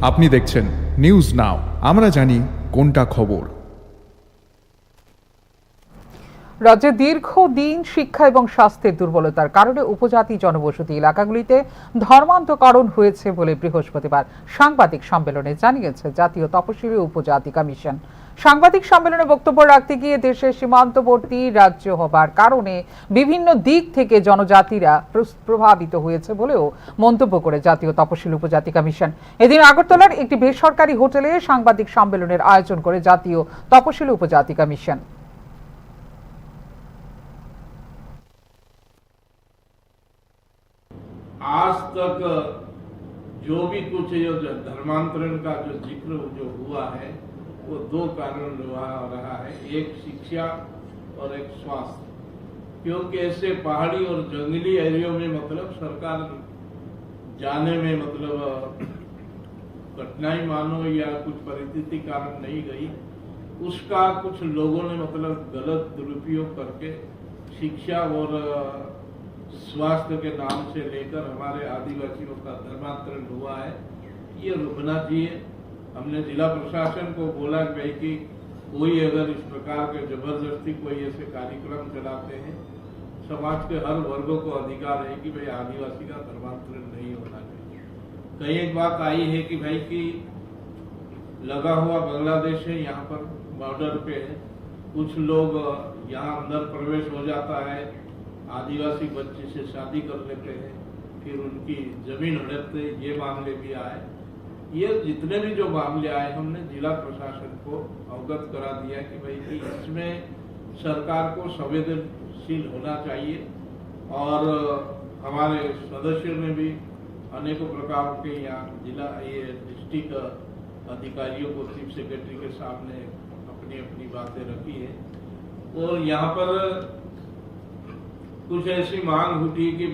আপনি দেখছেন news now, আমরা জানি কোনটা খবর। রাজ্যে দীর্ঘদিন শিক্ষা এবং স্বাস্থ্যের দুর্বলতার কারণে উপজাতি জনবসতি এলাকাগুলিতে ধর্মান্তকরণ হয়েছে বলে বৃহস্পতিবার সাংবাদিক সম্মেলনে জানিয়েছে জাতীয় তপশিলি উপজাতি কমিশন। সাংবাদিক সম্মেলনে বক্তব্য রাখতে গিয়ে দেশের সীমান্তবর্তী রাজ্য হবার কারণে বিভিন্ন দিক থেকে জনজাতিরা প্রভাবিত হয়েছে বলেও মন্তব্য করে জাতীয় তপশিলি উপজাতি কমিশন। এদিন আগরতলার একটি বেসরকারি হোটেলে সাংবাদিক সম্মেলনের আয়োজন করে জাতীয় তপশিলি উপজাতি কমিশন। आज तक जो भी कुछ जो धर्मांतरण का जो जिक्र जो हुआ है वो दो कारण रहा है, एक शिक्षा और एक स्वास्थ्य। क्योंकि ऐसे पहाड़ी और जंगली एरियो में मतलब सरकार जाने में मतलब कठिनाई मानो या कुछ परिस्थिति कारण नहीं गई, उसका कुछ लोगों ने मतलब गलत दुरुपयोग करके शिक्षा और स्वास्थ्य के नाम से लेकर हमारे आदिवासियों का धर्मांतरण हुआ है। ये रुकना चाहिए। हमने जिला प्रशासन को बोला कि भाई कि कोई अगर इस प्रकार के जबरदस्ती कोई ऐसे कार्यक्रम चलाते हैं, समाज के हर वर्गों को अधिकार है कि भाई आदिवासी का धर्मांतरण नहीं होना चाहिए। कई एक बात आई है कि भाई कि लगा हुआ बांग्लादेश है, यहाँ पर बॉर्डर पे है, कुछ लोग यहाँ अंदर प्रवेश हो जाता है, आदिवासी बच्चे से शादी कर लेते हैं, फिर उनकी जमीन हड़पते, ये मामले भी आए। ये जितने भी जो मामले आए हमने जिला प्रशासन को अवगत करा दिया कि भाई कि इसमें सरकार को संवेदनशील होना चाहिए। और हमारे सदस्यों ने भी अनेकों प्रकार के यहाँ जिला ये डिस्ट्रिक्ट अधिकारियों को चीफ सेक्रेटरी के सामने अपनी अपनी बातें रखी है। और यहाँ पर कुछ ऐसी मांग उठी कि